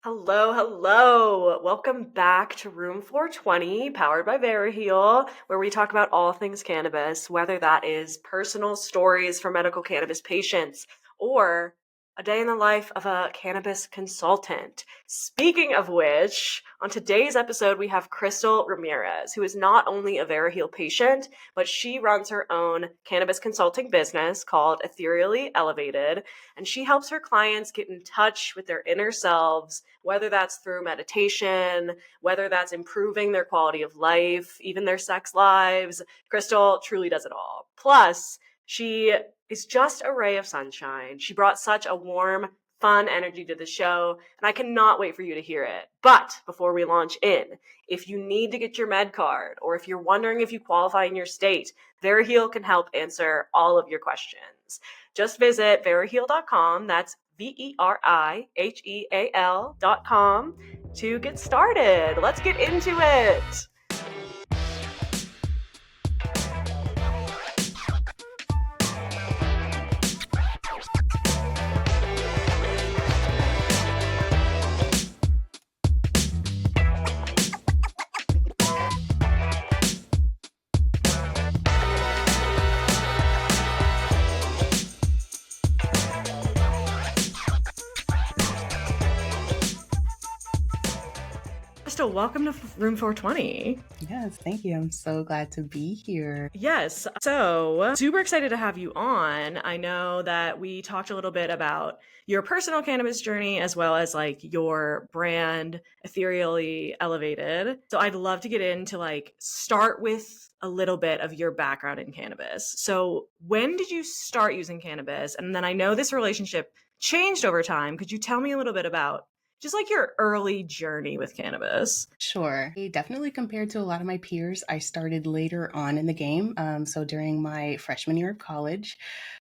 Hello, hello. Welcome back to Room 420, powered by Veriheal, where we talk about all things cannabis, whether that is personal stories from medical cannabis patients or a day in the life of a cannabis consultant. Speaking of which, on today's episode, we have Krystal Ramirez, who is not only a Veriheal patient, but she runs her own cannabis consulting business called Ethereally Elevated, and she helps her clients get in touch with their inner selves, whether that's through meditation, whether that's improving their quality of life, even their sex lives. Krystal truly does it all. Plus, she is just a ray of sunshine. She brought such a warm, fun energy to the show, and I cannot wait for you to hear it. But before we launch in, if you need to get your med card, or if you're wondering if you qualify in your state, Veriheal can help answer all of your questions. Just visit veriheal.com. That's Veriheal.com to get started. Let's get into it. Krystal, welcome to Room 420. Yes, thank you. I'm so glad to be here. Yes, so super excited to have you on. I know that we talked a little bit about your personal cannabis journey as well as like your brand, Ethereally Elevated. So I'd love to get into start with a little bit of your background in cannabis. So when did you start using cannabis? And then I know this relationship changed over time. Could you tell me a little bit about just like your early journey with cannabis? Sure. Definitely compared to a lot of my peers, I started later on in the game. So during my freshman year of college,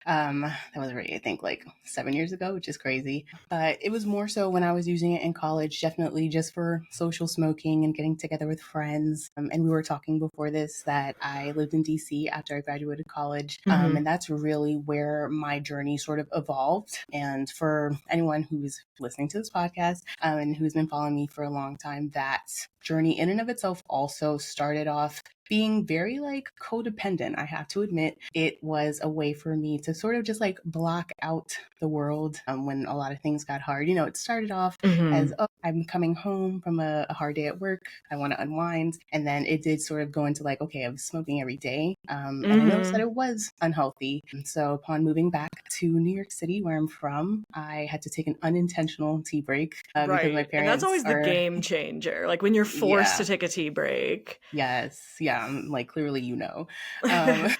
that was already, I think, like 7 years ago, which is crazy. But it was more so when I was using it in college, definitely just for social smoking and getting together with friends. And we were talking before this that I lived in DC after I graduated college. And that's really where my journey sort of evolved. And for anyone who's listening to this podcast, and who's been following me for a long time, that journey in and of itself also started off being very like codependent. I have to admit, it was a way for me to sort of just like block out the world when a lot of things got hard. You know, it started off as, oh, I'm coming home from a hard day at work. I want to unwind. And then it did sort of go into like, okay, I was smoking every day. And I noticed that it was unhealthy. And so upon moving back to New York City, where I'm from, I had to take an unintentional tea break because my parents And that's always the game changer. Like when you're forced to take a tea break. Yes. Yeah. Like clearly, you know.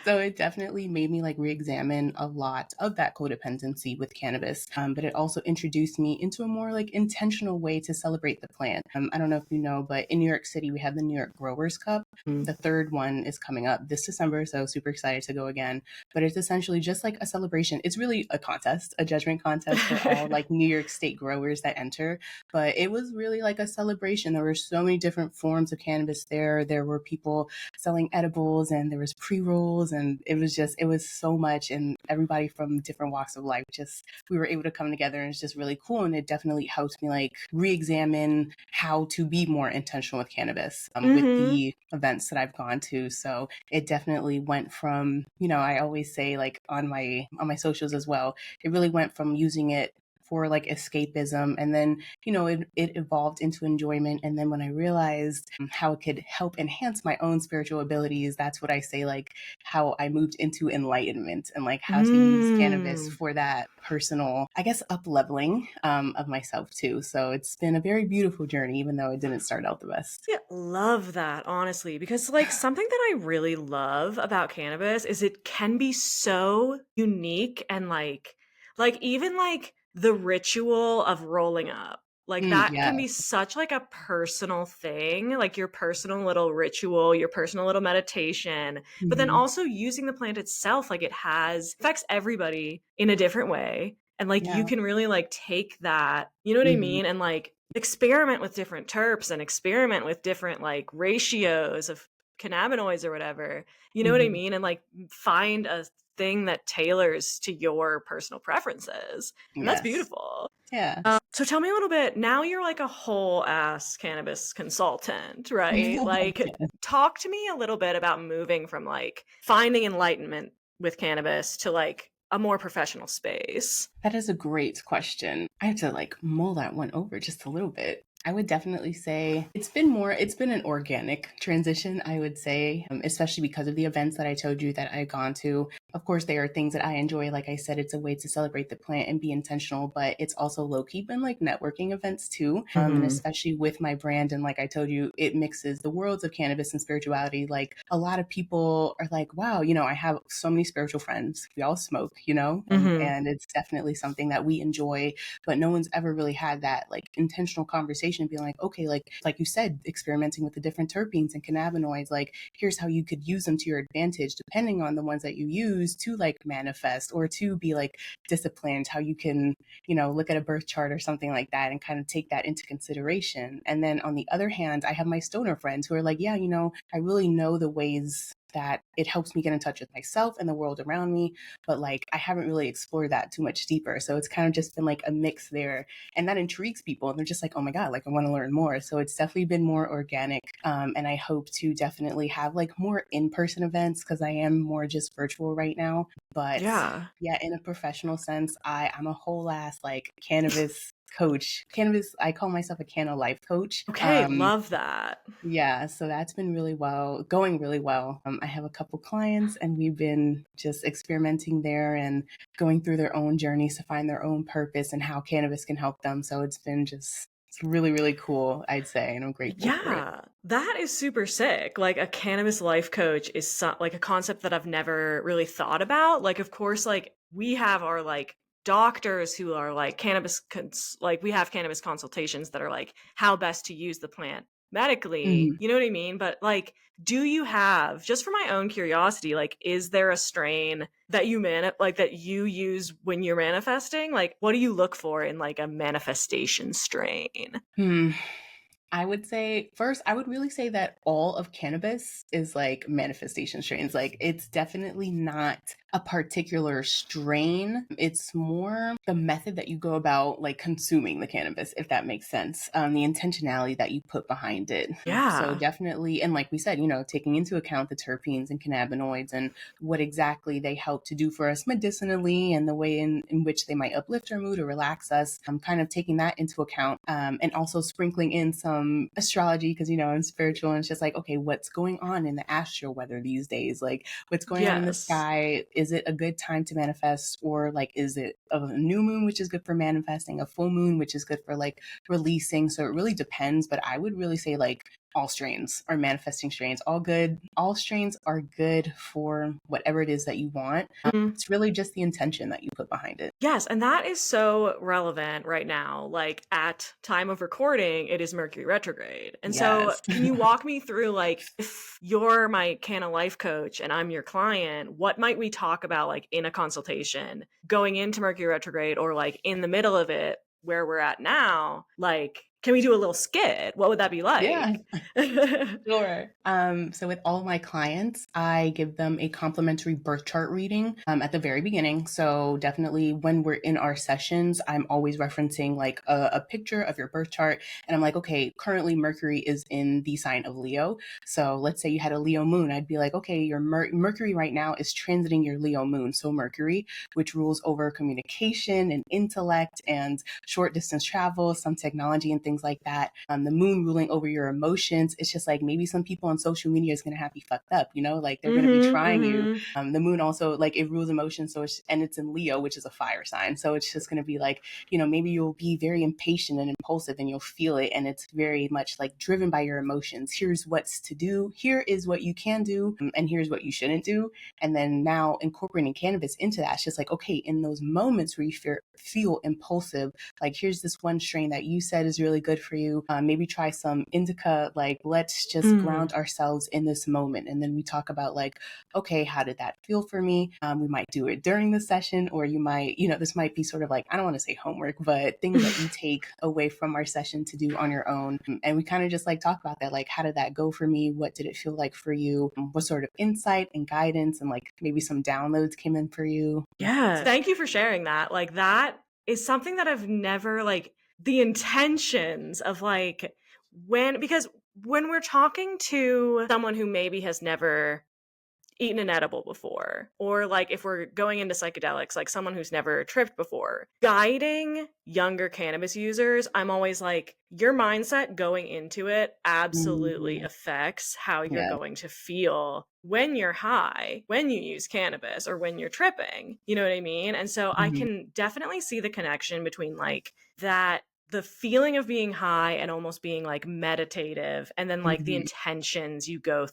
So it definitely made me like re-examine a lot of that codependency with cannabis. But it also introduced me into a more like intentional way to celebrate the plant. I don't know if you know, but in New York City, we have the New York Growers Cup. The third one is coming up this December. So super excited to go again. But it's essentially just like a celebration. It's really a contest, a judgment contest for all like New York State growers that enter. But it was really like a celebration. There were so many different forms of cannabis there. There were people selling edibles and there was pre-rolls, and it was so much, and everybody from different walks of life, just we were able to come together, and it's just really cool. And it definitely helped me like re-examine how to be more intentional with cannabis with the events that I've gone to. So it definitely went from, you know, I always say like on my socials as well, it really went from using it for like escapism, and then, you know, it evolved into enjoyment. And then when I realized how it could help enhance my own spiritual abilities, that's what I say, like how I moved into enlightenment and like how to use cannabis for that personal, I guess, up leveling of myself too. So it's been a very beautiful journey, even though it didn't start out the best. Yeah, love that, honestly, because like something that I really love about cannabis is it can be so unique and like even like the ritual of rolling up. Like that Yeah. can be such like a personal thing, like your personal little ritual, your personal little meditation, but then also using the plant itself, like it affects everybody in a different way. And like you Yeah. can really like take that, you know what I mean? And like experiment with different terps and experiment with different like ratios of cannabinoids or whatever, you know what I mean? And like find a thing that tailors to your personal preferences. And that's Yes. beautiful. Yeah. So tell me a little bit, now you're like a whole ass cannabis consultant, right? Like, Yes. talk to me a little bit about moving from like finding enlightenment with cannabis to like a more professional space. That is a great question. I have to like mull that one over just a little bit. I would definitely say it's been an organic transition, I would say, especially because of the events that I told you that I've gone to. Of course, there are things that I enjoy. Like I said, it's a way to celebrate the plant and be intentional, but it's also low key been like networking events too. And especially with my brand. And like I told you, it mixes the worlds of cannabis and spirituality. Like a lot of people are like, wow, I have so many spiritual friends. We all smoke, and it's definitely something that we enjoy, but no one's ever really had that like intentional conversation being like, okay, like you said, experimenting with the different terpenes and cannabinoids, like here's how you could use them to your advantage depending on the ones that you use to like manifest or to be like disciplined, how you can, look at a birth chart or something like that and kind of take that into consideration. And then on the other hand, I have my stoner friends who are like, yeah, I really know the ways that it helps me get in touch with myself and the world around me, but like I haven't really explored that too much deeper. So it's kind of just been like a mix there, and that intrigues people, and they're just like, oh my god, like I want to learn more. So it's definitely been more organic, and I hope to definitely have like more in-person events because I am more just virtual right now. But Yeah. yeah, in a professional sense, I'm a whole ass like cannabis coach. Cannabis, I call myself a Cannalife Coach. Okay, love that. Yeah, so that's been going really well. I have a couple clients and we've been just experimenting there and going through their own journeys to find their own purpose and how cannabis can help them. So it's really, really cool, I'd say, and I'm grateful for it. Yeah, that is super sick. Like a cannabis life coach is like a concept that I've never really thought about. Like, of course, like we have our like doctors who are like like we have cannabis consultations that are like how best to use the plant medically. Mhm. You know what I mean? But like, do you have, just for my own curiosity, like, is there a strain that that you use when you're manifesting? Like, what do you look for in like a manifestation strain? Hmm. I would say first, I would really say that all of cannabis is like manifestation strains. Like it's definitely not a particular strain. It's more the method that you go about like consuming the cannabis, if that makes sense. The intentionality that you put behind it. So Yeah. definitely, and like we said, taking into account the terpenes and cannabinoids and what exactly they help to do for us medicinally and the way in which they might uplift our mood or relax us. I'm kind of taking that into account, and also sprinkling in some astrology because, I'm spiritual, and it's just like, okay, what's going on in the astral weather these days? Like what's going on in the Yes. sky? Is it a good time to manifest, or like is it a new moon, which is good for manifesting, a full moon, which is good for like releasing? So it really depends, but I would really say like all strains are manifesting strains, all good. All strains are good for whatever it is that you want. Mhm. It's really just the intention that you put behind it. Yes, and that is so relevant right now. Like at time of recording, it is Mercury retrograde. And so Yes. can you walk me through like if you're my Canna life coach and I'm your client, what might we talk about like in a consultation going into Mercury retrograde or like in the middle of it where we're at now? Like, can we do a little skit? What would that be like? Yeah. Sure. So with all of my clients, I give them a complimentary birth chart reading at the very beginning. So definitely when we're in our sessions, I'm always referencing like a picture of your birth chart. And I'm like, okay, currently Mercury is in the sign of Leo. So let's say you had a Leo moon. I'd be like, okay, your Mercury right now is transiting your Leo moon. So Mercury, which rules over communication and intellect and short distance travel, some technology and things like that. The moon ruling over your emotions. It's just like maybe some people on social media is going to have you fucked up, like they're going to be trying you. Mm-hmm. The moon also like it rules emotions. So and it's in Leo, which is a fire sign. So it's just going to be like, maybe you'll be very impatient and impulsive and you'll feel it. And it's very much like driven by your emotions. Here's what's to do. Here is what you can do. And here's what you shouldn't do. And then now incorporating cannabis into that, it's just like, okay, in those moments where you feel impulsive, like here's this one strain that you said is really good for you. Maybe try some indica. Like let's just ground ourselves in this moment, and then we talk about like, okay, how did that feel for me? We might do it during the session, or you might, this might be sort of like, I don't want to say homework, but things that you take away from our session to do on your own. And we kind of just like talk about that, like how did that go for me? What did it feel like for you? What sort of insight and guidance and like maybe some downloads came in for you? Yeah. Thank you for sharing that. Like that is something that I've never like the intentions of like because when we're talking to someone who maybe has never eaten an edible before, or like if we're going into psychedelics, like someone who's never tripped before, guiding younger cannabis users, I'm always like, your mindset going into it absolutely Mhm. affects how you're Yeah. going to feel when you're high, when you use cannabis, or when you're tripping. You know what I mean? And so I Mhm. can definitely see the connection between like that, the feeling of being high and almost being like meditative, and then like the Mhm. intentions you go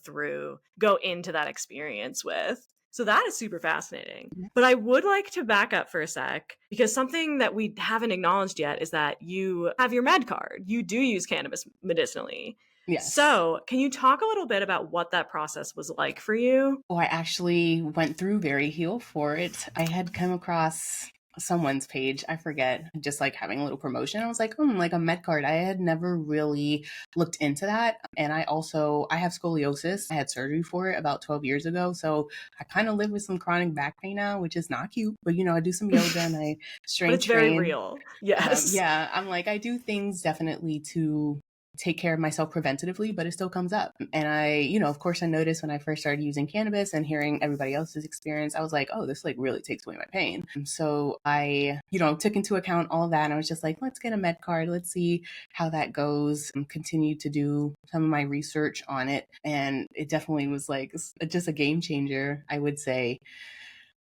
into that experience with. So that is super fascinating. But I would like to back up for a sec, because something that we haven't acknowledged yet is that you have your med card. You do use cannabis medicinally. Yes. So can you talk a little bit about what that process was like for you? Oh, I actually went through Veriheal for it. I had come across someone's page, I forget, just like having a little promotion. I was like, like a med card. I had never really looked into that. And I have scoliosis. I had surgery for it about 12 years ago. So I kind of live with some chronic back pain now, which is not cute. But I do some yoga and I But strength it's very train. real. Yes. Yeah, I'm like, I do things definitely to take care of myself preventatively, but it still comes up. And of course, I noticed when I first started using cannabis and hearing everybody else's experience, I was like, oh, this like really takes away my pain. And so I, took into account all of that. And I was just like, let's get a med card. Let's see how that goes. And continued to do some of my research on it. And it definitely was like just a game changer, I would say.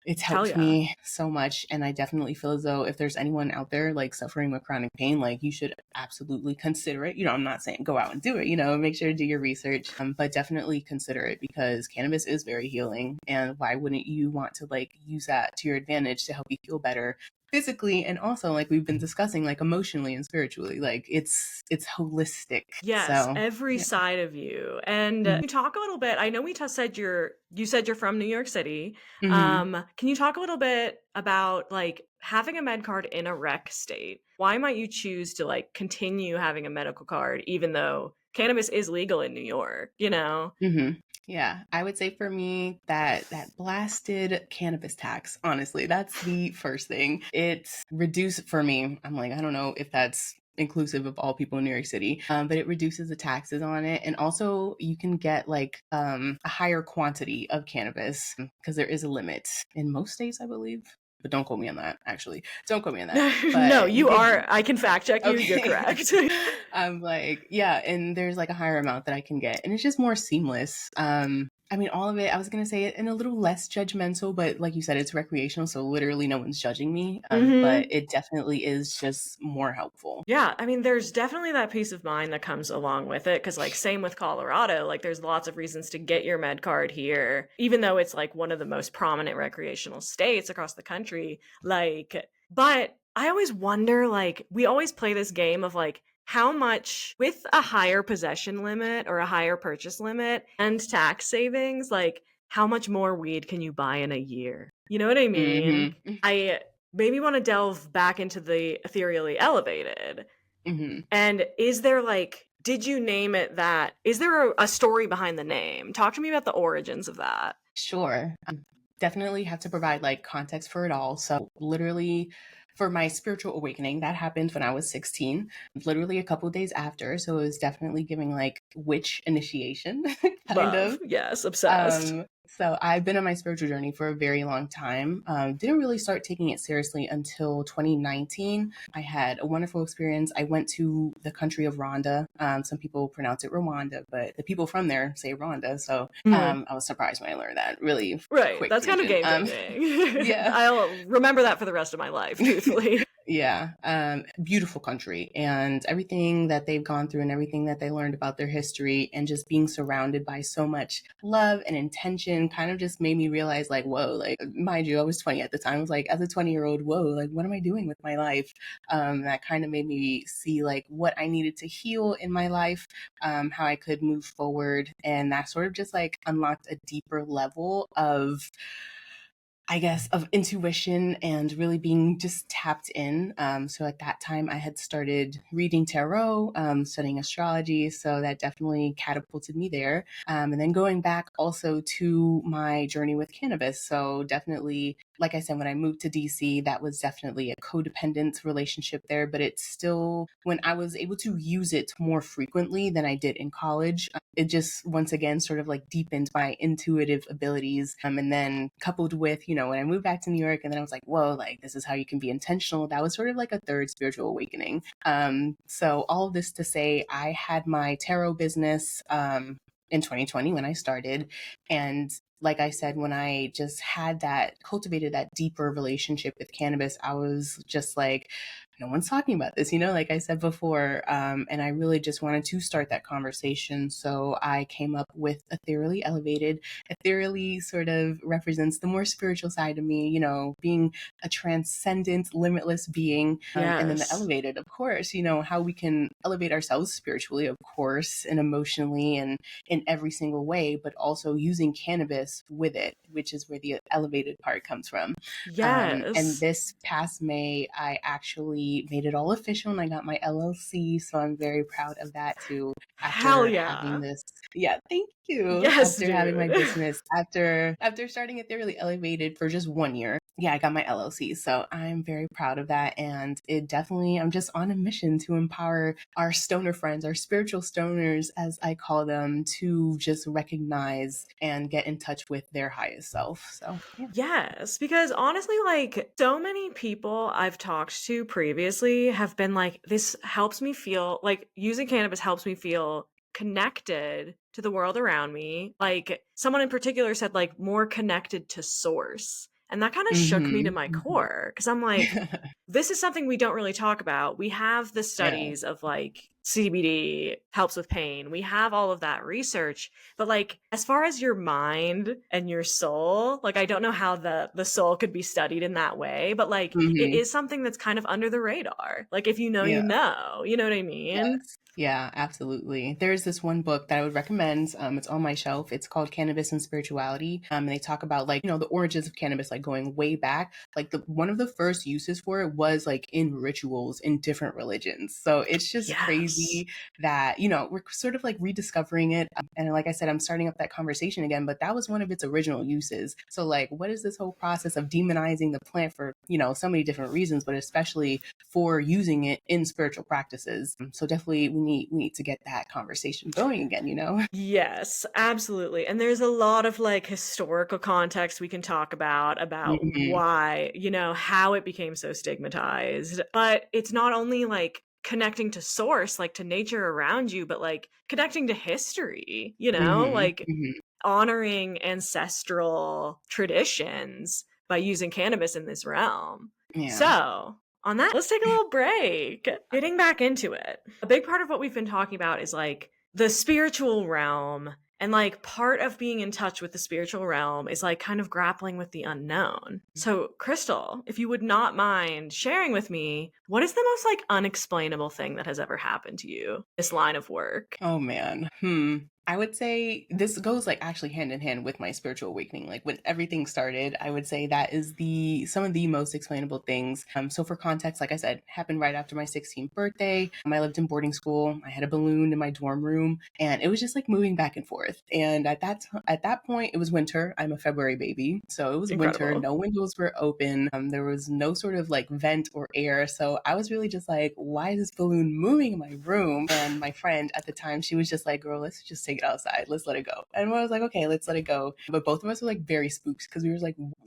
It's Hell helped yeah. me so much. And I definitely feel as though if there's anyone out there like suffering with chronic pain, like you should absolutely consider it. I'm not saying go out and do it, make sure to do your research, but definitely consider it because cannabis is very healing. And why wouldn't you want to like use that to your advantage to help you feel better physically and also like we've been discussing like emotionally and spiritually, like it's holistic. Yes, So every yeah. side of you. And can you talk a little bit? I know you said you're from New York City. Mm-hmm. Can you talk a little bit about like having a med card in a rec state? Why might you choose to like continue having a medical card even though cannabis is legal in New York, you know? Mm-hmm. Yeah, I would say for me that blasted cannabis tax, honestly, that's the first thing. It's reduced for me. I'm like, I don't know if that's inclusive of all people in New York City, but it reduces the taxes on it. And also you can get like a higher quantity of cannabis because there is a limit in most states, I believe. But don't quote me on that, actually. Don't quote me on that. No, But you you can are. I can fact check you. You're okay. correct. I'm like, yeah, and there's like a higher amount that I can get. And it's just more seamless. I mean, all of it, I was going to say it in a little less judgmental, but like you said, it's recreational. So literally no one's judging me. But Hmm. it definitely is just more helpful. Yeah, I mean, there's definitely that peace of mind that comes along with it. Cause, like, same with Colorado, like, there's lots of reasons to get your med card here, even though it's like one of the most prominent recreational states across the country. Like, but I always wonder, like, we always play this game of like, how much with a higher possession limit or a higher purchase limit and tax savings, like, how much more weed can you buy in a year? You know what I mean? Mm-hmm. I maybe want to delve back into the Ethereally Elevated. Mm-hmm. And is there like, did you name it that? Is there a story behind the name? Talk to me about the origins of that. Sure. Definitely have to provide like context for it all. So literally for my spiritual awakening, that happened when I was 16, literally a couple of days after. So it was definitely giving like witch initiation kind Love. of. Yes, obsessed. So I've been on my spiritual journey for a very long time. Didn't really start taking it seriously until 2019. I had a wonderful experience. I went to the country of Rwanda. Some people pronounce it Rwanda, but the people from there say Rwanda. So Mhm. I was surprised when I learned that. Really Right. quick That's kind of region. game changing. Yeah. I'll remember that for the rest of my life, truthfully. Yeah, beautiful country and everything that they've gone through and everything that they learned about their history and just being surrounded by so much love and intention kind of just made me realize like, whoa, like mind you, I was 20 at the time. I was like, as a 20-year-old, whoa, like what am I doing with my life? That kind of made me see like what I needed to heal in my life, how I could move forward. And that sort of just like unlocked a deeper level of I guess, of intuition and really being just tapped in. So at that time, I had started reading tarot, studying astrology. So that definitely catapulted me there. And then going back also to my journey with cannabis. So definitely like I said, when I moved to DC, that was definitely a codependent relationship there, but it's still, when I was able to use it more frequently than I did in college, it just once again sort of like deepened my intuitive abilities. And then coupled with, when I moved back to New York, and then I was like, whoa, like this is how you can be intentional. That was sort of like a third spiritual awakening. So all of this to say, I had my tarot business in 2020 when I started. And like I said, when I just had cultivated that deeper relationship with cannabis, I was just like, no one's talking about this, like I said before. And I really just wanted to start that conversation. So I came up with Ethereally Elevated. Ethereally sort of represents the more spiritual side of me, being a transcendent, limitless being. And then the Yes. elevated, of course, how we can elevate ourselves spiritually, of course, and emotionally and in every single way, but also using cannabis with it, which is where the elevated part comes from. And Yes. this past May, I actually made it all official and I got my LLC. So I'm very proud of that too. Hell After yeah. having this, yeah, thank you. Yes, After having my dude. business, after starting it thoroughly elevated for just 1 year, yeah, I got my LLC. So I'm very proud of that. And it definitely, I'm just on a mission to empower our stoner friends, our spiritual stoners, as I call them, to just recognize and get in touch with their highest self. So, yeah. Yes, because honestly, like so many people I've talked to previously have been like, this helps me feel like using cannabis helps me feel connected to the world around me. Like someone in particular said, like, more connected to source. And that kind of shook me to my Mm-hmm. core because I'm like, this is something we don't really talk about. We have the Yeah. studies of like CBD helps with pain. We have all of that research, but like as far as your mind and your soul, like I don't know how the soul could be studied in that way, but like it Mm-hmm. is something that's kind of under the radar. Like if you know, Yeah. you know what I mean? Yes. Yeah, absolutely. There's this one book that I would recommend. It's on my shelf. It's called Cannabis and Spirituality. And they talk about like, the origins of cannabis, like going way back. Like one of the first uses for it was like in rituals in different religions. So it's just Yes. crazy that, we're sort of like rediscovering it. And like I said, I'm starting up that conversation again, but that was one of its original uses. So like, what is this whole process of demonizing the plant for, so many different reasons, but especially for using it in spiritual practices? So definitely we need to get that conversation going again. Yes, absolutely. And there's a lot of like historical context we can talk about Hmm. why, how it became so stigmatized. But it's not only like connecting to source, like to nature around you, but like connecting to history, Hmm. like Hmm. honoring ancestral traditions by using cannabis in this realm. Yeah. So, on that, let's take a little break. Getting back into it. A big part of what we've been talking about is like the spiritual realm. And like part of being in touch with the spiritual realm is like kind of grappling with the unknown. So, Krystal, if you would not mind sharing with me, what is the most like unexplainable thing that has ever happened to you, this line of work? Oh man. I would say this goes like actually hand in hand with my spiritual awakening. Like when everything started, I would say that is some of the most explainable things. So for context, like I said, happened right after my 16th birthday. I lived in boarding school. I had a balloon in my dorm room, and it was just like moving back and forth. And at that point, it was winter. I'm a February baby, so it was winter. Incredible. No windows were open. There was no sort of like vent or air. So I was really just like, why is this balloon moving in my room? And my friend at the time, she was just like, girl, let's just take it outside. Let's let it go. And I was like, okay, let's let it go. But both of us were like very spooked because we were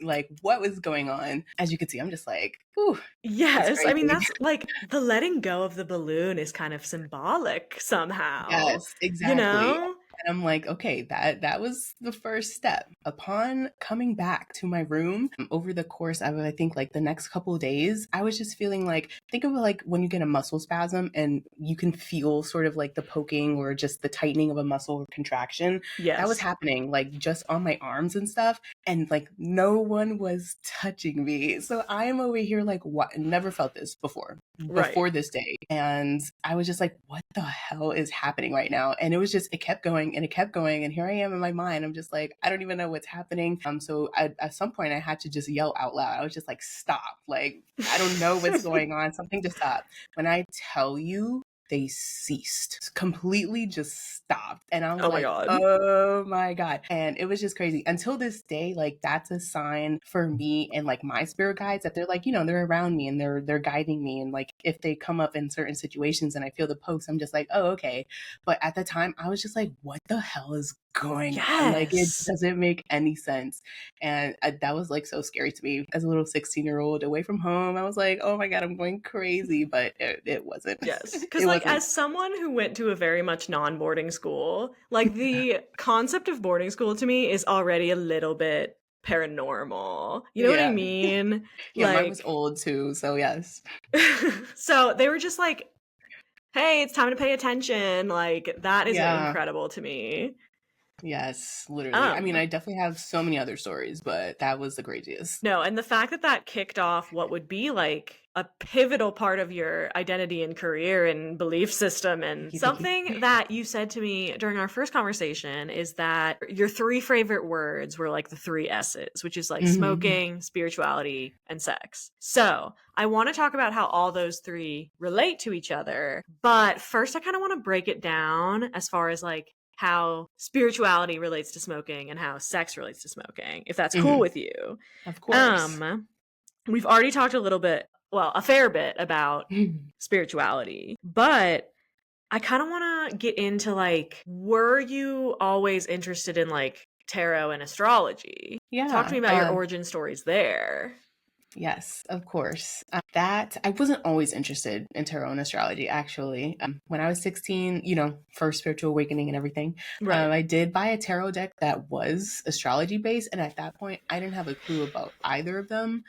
like, what was going on? As you could see, I'm just like, whew, it's Yes, I mean, crazy. that's like the letting go of the balloon is kind of symbolic somehow, Yes, you exactly. know? And I'm like, okay, that was the first step. Upon coming back to my room, over the course of I think like the next couple of days, I was just feeling like, think of it like when you get a muscle spasm and you can feel sort of like the poking or just the tightening of a muscle or contraction. That was Yes, happening like just on my arms and stuff. And like no one was touching me. So I am over here like, what? Never felt this right. before this day. And I was just like, what the hell is happening right now? And it kept going and it kept going. And here I am in my mind. I'm just like, I don't even know what's happening. So at some point I had to just yell out loud. I was just like, stop. Like, I don't know what's going on. Something to stop. When I tell you, they ceased, completely just stopped. And I was Oh my like, God. oh my God. And it was just crazy. Until this day, like that's a sign for me and like my spirit guides that they're like, they're around me and they're guiding me. And like if they come up in certain situations and I feel the post, I'm just like, oh, okay. But at the time I was just like, what the hell is going on? Like it Yes. doesn't make any sense. And that was like so scary to me as a little 16-year-old away from home. I was like, oh my God, I'm going crazy. But it wasn't. Yes. Because, It like, wasn't. as someone who went to a very much non boarding school, like, the concept of boarding school to me is already a little bit paranormal. You know what I Yeah. mean? Yeah, mine was Like, old too. So yes. so they were just like, hey, it's time to pay attention. Like, that is Yeah. incredible to me. Yes, literally. I mean, Um, I definitely have so many other stories, but that was the craziest. No, and the fact that that kicked off what would be like a pivotal part of your identity and career and belief system, and something that you said to me during our first conversation is that your three favorite words were like the three S's, which is like Mhm. smoking, spirituality, and sex. So I want to talk about how all those three relate to each other. But first, I kind of want to break it down as far as like how spirituality relates to smoking and how sex relates to smoking, if that's cool Mhm. with you. Of course. We've already talked a little bit, well, a fair bit about spirituality, but I kind of want to get into like, were you always interested in like tarot and astrology? Talk to me Yeah. about your origin stories there. Yes, of course. That I wasn't always interested in tarot and astrology, actually. When I was 16, for spiritual awakening and everything, Right. I did buy a tarot deck that was astrology based. And at that point, I didn't have a clue about either of them.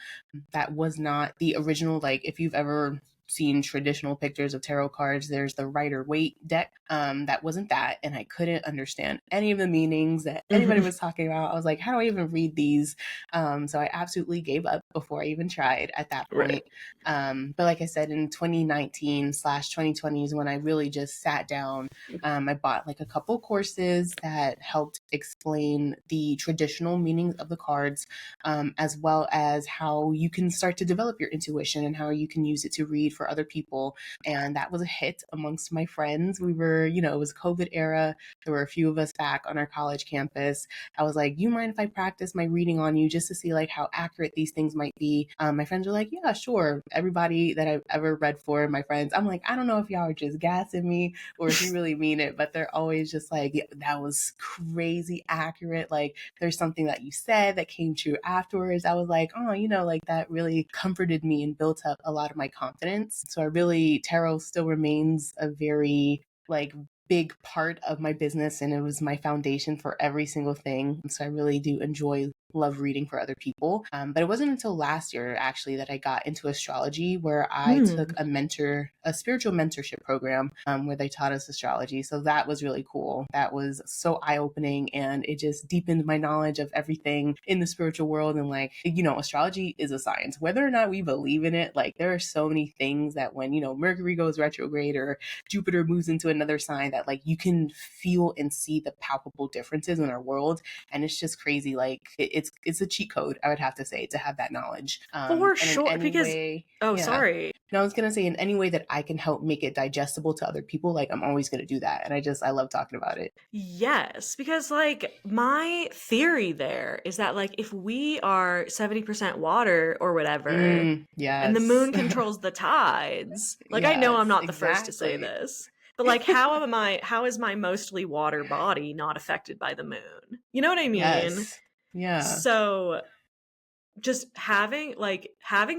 That was not the original, like, if you've ever seen traditional pictures of tarot cards, there's the Rider Waite deck. That wasn't that. And I couldn't understand any of the meanings that anybody was talking about. I was like, how do I even read these? So I absolutely gave up before I even tried at that Right. point. But like I said, in 2019/2020 is when I really just sat down. I bought like a couple courses that helped explain the traditional meanings of the cards, as well as how you can start to develop your intuition and how you can use it to read for other people. And that was a hit amongst my friends. We were, it was COVID era. There were a few of us back on our college campus. I was like, you mind if I practice my reading on you just to see like how accurate these things might be? My friends were like, yeah, sure. Everybody that I've ever read for, my friends, I'm like, I don't know if y'all are just gassing me or if you really mean it, but they're always just like, yeah, that was crazy accurate. Like there's something that you said that came true afterwards. I was like, oh, like that really comforted me and built up a lot of my confidence. So tarot still remains a very like big part of my business, and it was my foundation for every single thing. So I really do love reading for other people. But it wasn't until last year actually that I got into astrology, where I took a spiritual mentorship program, where they taught us astrology. So that was really cool. That was so eye-opening, and it just deepened my knowledge of everything in the spiritual world. And like, astrology is a science, whether or not we believe in it. Like there are so many things that when, Mercury goes retrograde or Jupiter moves into another sign, that like you can feel and see the palpable differences in our world. And it's just crazy. Like it's a cheat code, I would have to say, to have that knowledge. For And in sure. any Because, way, oh, yeah. sorry. No, I was gonna say in any way that I can help make it digestible to other people, like I'm always gonna do that. And I love talking about it. Yes, because like my theory there is that like if we are 70% water or whatever, and the Yes. moon controls the tides, like I know I'm Yes, not the first to say exactly. this, but like how is my mostly water body not affected by the moon? You know what I mean? Yes. Yeah. So just having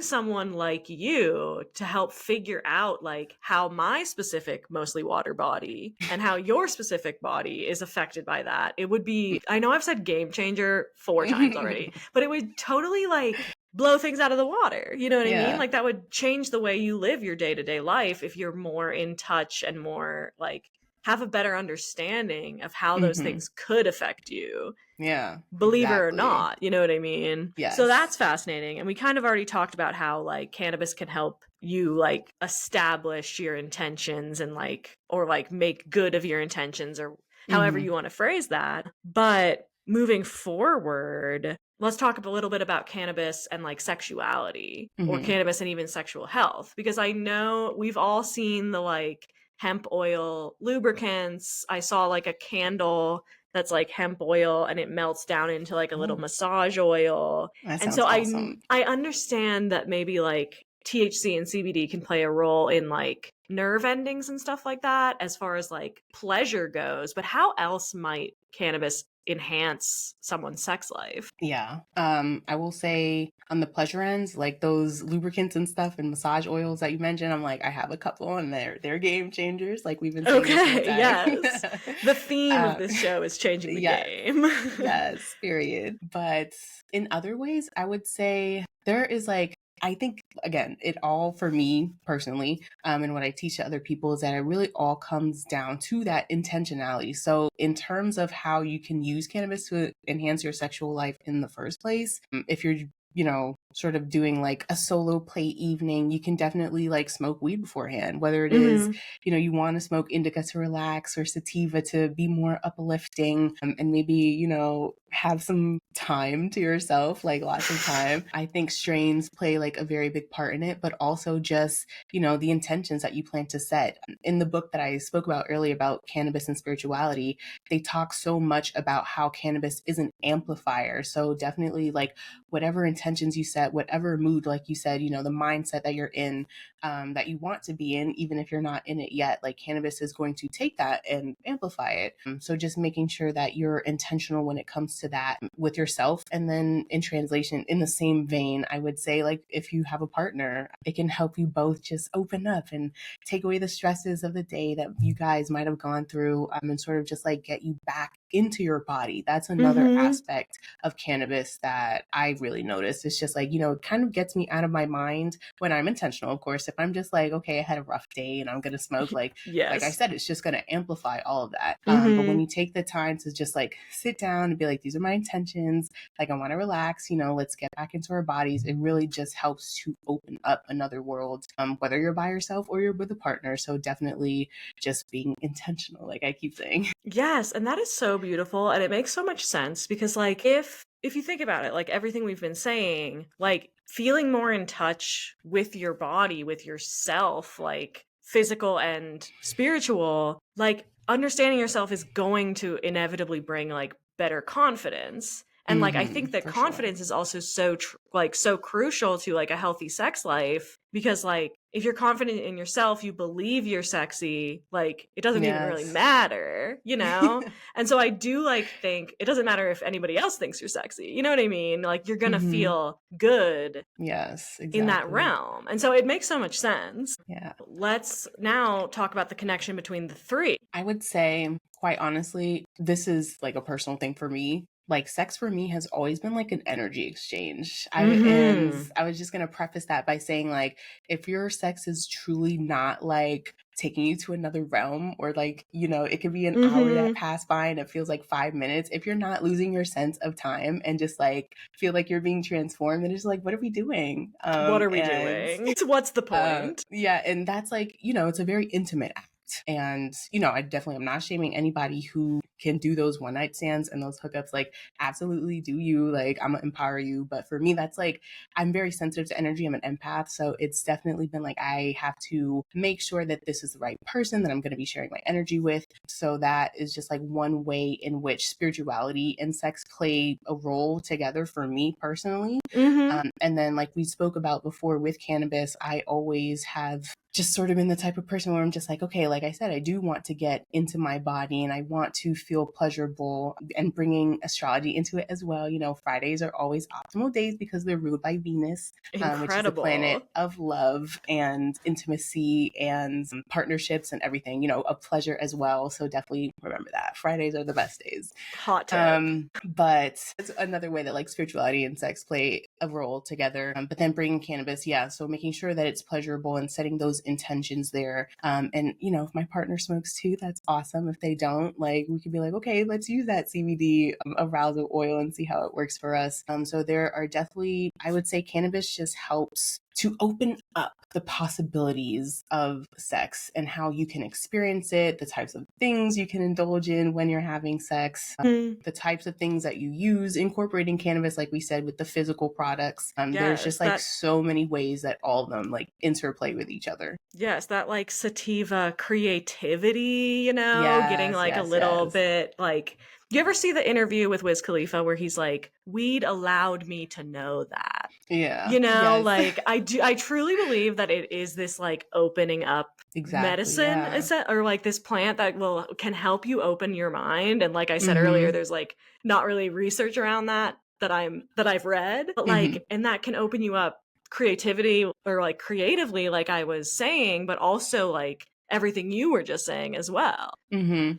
someone like you to help figure out like how my specific mostly water body and how your specific body is affected by that, it would be, I know I've said game changer 4 times already, but it would totally like blow things out of the water, you know what I mean? Yeah. Like that would change the way you live your day-to-day life if you're more in touch and more like have a better understanding of how those Hmm. things could affect you, Yeah, believe it or exactly. not, you know what I mean? So Yes. that's fascinating. And we kind of already talked about how like cannabis can help you like establish your intentions and like, or like make good of your intentions or however Hmm. you want to phrase that. But moving forward, let's talk a little bit about cannabis and like sexuality or Hmm. cannabis and even sexual health, because I know we've all seen the like hemp oil lubricants. I saw like a candle that's like hemp oil and it melts down into like a little Oh, massage oil. that And sounds so awesome. I understand that maybe like THC and CBD can play a role in like nerve endings and stuff like that as far as like pleasure goes, but how else might cannabis enhance someone's sex life? Yeah. I will say on the pleasure ends, like those lubricants and stuff and massage oils that you mentioned, I'm like, I have a couple and they're game changers. Like we've been saying this whole Okay, time. yes. The theme of uh, this show is changing the yes. game. Yes, period. But in other ways, I would say there is like, I think again, it all for me personally, and what I teach to other people is that it really all comes down to that intentionality. So in terms of how you can use cannabis to enhance your sexual life in the first place, if you're sort of doing like a solo play evening, you can definitely like smoke weed beforehand, whether it is, Mhm. you want to smoke indica to relax or sativa to be more uplifting, and maybe, have some time to yourself, like lots of time. I think strains play like a very big part in it, but also just, the intentions that you plan to set. In the book that I spoke about earlier about cannabis and spirituality, they talk so much about how cannabis is an amplifier. So definitely like whatever intentions you set, whatever mood, like you said, the mindset that you're in, that you want to be in, even if you're not in it yet, like cannabis is going to take that and amplify it. So just making sure that you're intentional when it comes to that with yourself. And then in translation, in the same vein, I would say like if you have a partner, it can help you both just open up and take away the stresses of the day that you guys might have gone through, and sort of just like get you back into your body. That's another Mhm. aspect of cannabis that I really noticed. It's just like, it kind of gets me out of my mind when I'm intentional. Of course, if I'm just like, okay, I had a rough day and I'm going to smoke, like I Yes. said, it's just going to amplify all of that. But when Mhm. you take the time to just like sit down and be like, these are my intentions, like I want to relax, let's get back into our bodies, it really just helps to open up another world, whether you're by yourself or you're with a partner. So definitely just being intentional, like I keep saying. Yes, and that is so beautiful and it makes so much sense because like if you think about it, like everything we've been saying, like feeling more in touch with your body, with yourself, like physical and spiritual, like understanding yourself is going to inevitably bring like better confidence. And like I think that For sure. confidence is also so like so crucial to like a healthy sex life because like if you're confident in yourself, you believe you're sexy, like it doesn't even really Yes. matter, you know? And so I do like think it doesn't matter if anybody else thinks you're sexy. You know what I mean? Like you're going to hmm feel good Yes, in that exactly. realm. And so it makes so much sense. Yeah. Let's now talk about the connection between the three. I would say, quite honestly, this is like a personal thing for me. Like sex for me has always been like an energy exchange. And Mhm. I was just gonna preface that by saying like if your sex is truly not like taking you to another realm, or like, it could be an hour that Mhm. passed by and it feels like 5 minutes. If you're not losing your sense of time and just like feel like you're being transformed, then it's like, what are we doing? What are we And doing? What's the point? yeah, and that's like, it's a very intimate act. And, I definitely am not shaming anybody who can do those one night stands and those hookups. Like, absolutely do you. Like, I'm gonna empower you. But for me, that's like, I'm very sensitive to energy. I'm an empath. So it's definitely been like, I have to make sure that this is the right person that I'm gonna be sharing my energy with. So that is just like one way in which spirituality and sex play a role together for me personally. Mhm. And then, like we spoke about before with cannabis, I always have just sort of been the type of person where I'm just like, okay, like I said, I do want to get into my body and I want to feel pleasurable, and bringing astrology into it as well. Fridays are always optimal days because they're ruled by Venus, which is the planet Incredible. of love and intimacy and partnerships and everything, of pleasure as well. So definitely remember that Fridays are the best days. Hot tip. But it's another way that like spirituality and sex play a role together. But then bringing cannabis, yeah. So making sure that it's pleasurable and setting those intentions there. And if my partner smokes too, that's awesome. If they don't, like we could be like, okay, let's use that CBD arousal oil and see how it works for us. So there are definitely, I would say, cannabis just helps to open up the possibilities of sex and how you can experience it, the types of things you can indulge in when you're having sex, the types of things that you use, incorporating cannabis, like we said, with the physical products. There's Yes, just like so many ways that all of them like interplay with each other. yes, that like sativa creativity, you know, getting Yes, like a yes, little yes. bit like, you ever see the interview with Wiz Khalifa where he's like, weed allowed me to know that? Yeah, You know, yes. like I truly believe that it is this like opening up Exactly, medicine, yeah. or like this plant that can help you open your mind. And like I said earlier, Mm-hmm. there's like not really research around that I've read, but Mm-hmm. like, and that can open you up creativity or like creatively, like I was saying, but also like everything you were just saying as well. Mm-hmm.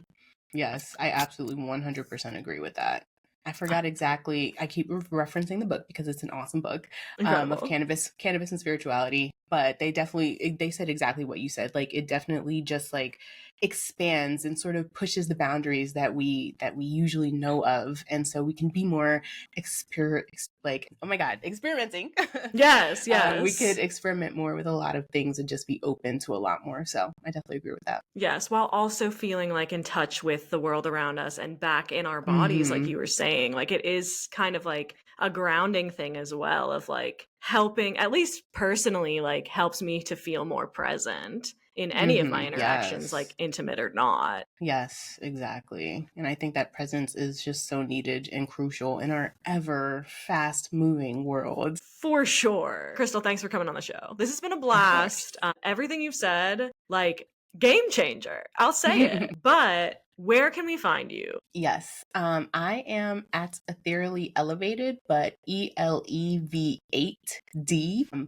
Yes, I absolutely 100% agree with that. I forgot exactly. I keep referencing the book because it's an awesome book of Incredible. cannabis and spirituality. But they said exactly what you said. Like it definitely just like expands and sort of pushes the boundaries that we usually know of, and so we can be more like, oh my god, experimenting. Yes, We could yes. experiment more with a lot of things and just be open to a lot more. So I definitely agree with that. Yes, while also feeling like in touch with the world around us and back in our bodies, like Mm-hmm. you were saying. Like it is kind of like a grounding thing as well, of like helping, at least personally, like helps me to feel more present in any of my Mm-hmm. interactions, like Yes. intimate or not. Yes, exactly. And I think that presence is just so needed and crucial in our ever fast moving world. For sure. Krystal, thanks for coming on the show. This has been a Of course. blast. Everything you've said, like game changer. I'll say it. But where can we find you? Yes. I am at Ethereally Elevated, but ELEV8D,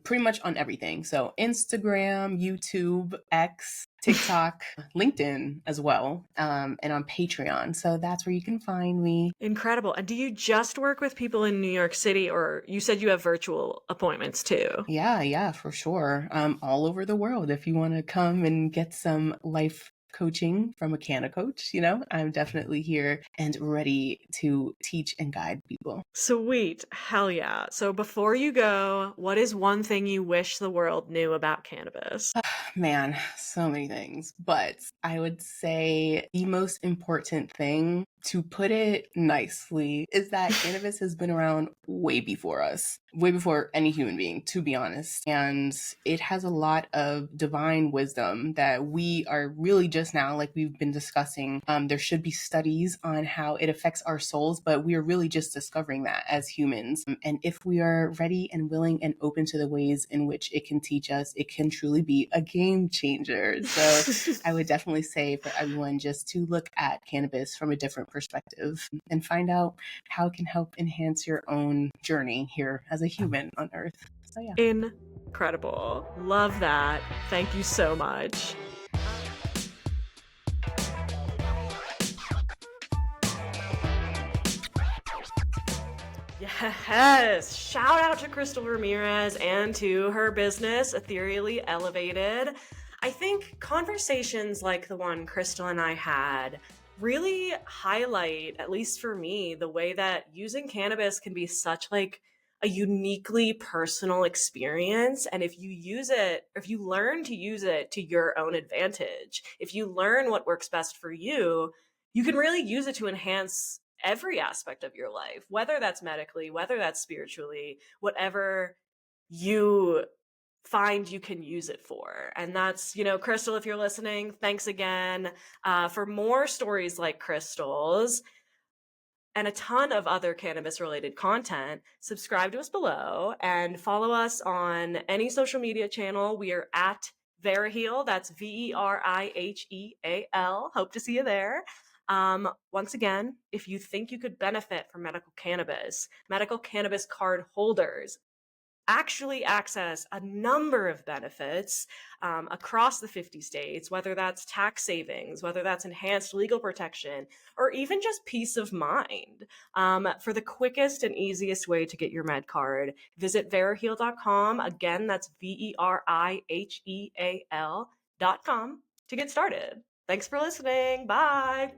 pretty much on everything. So Instagram, YouTube, X, TikTok, LinkedIn as well, and on Patreon. So that's where you can find me. Incredible. And do you just work with people in New York City, or you said you have virtual appointments too? Yeah, yeah, for sure. All over the world. If you want to come and get some life coaching from a canna coach, I'm definitely here and ready to teach and guide people. Sweet. Hell yeah. So before you go, what is one thing you wish the world knew about cannabis? Man, so many things. But I would say the most important thing, to put it nicely, is that cannabis has been around way before us, way before any human being, to be honest. And it has a lot of divine wisdom that we are really just now, like we've been discussing. There should be studies on how it affects our souls, but we are really just discovering that as humans. And if we are ready and willing and open to the ways in which it can teach us, it can truly be a game changer. So I would definitely say for everyone just to look at cannabis from a different perspective and find out how it can help enhance your own journey here as a human on Earth. So yeah. Incredible. Love that. Thank you so much. Yes. Shout out to Krystal Ramirez and to her business, Ethereally Elevated. I think conversations like the one Krystal and I had really highlight, at least for me, the way that using cannabis can be such like a uniquely personal experience. And if you use it, or if you learn to use it to your own advantage, if you learn what works best for you can really use it to enhance every aspect of your life, whether that's medically, whether that's spiritually, whatever you find you can use it for. And that's, Krystal, if you're listening, thanks again. For more stories like Krystal's and a ton of other cannabis related content, subscribe to us below and follow us on any social media channel. We are at Veriheal. That's Veriheal. Hope to see you there. Once again, if you think you could benefit from medical cannabis card holders actually access a number of benefits across the 50 states, whether that's tax savings, whether that's enhanced legal protection, or even just peace of mind. For the quickest and easiest way to get your med card, visit Veriheal.com. Again, that's Veriheal.com to get started. Thanks for listening. Bye.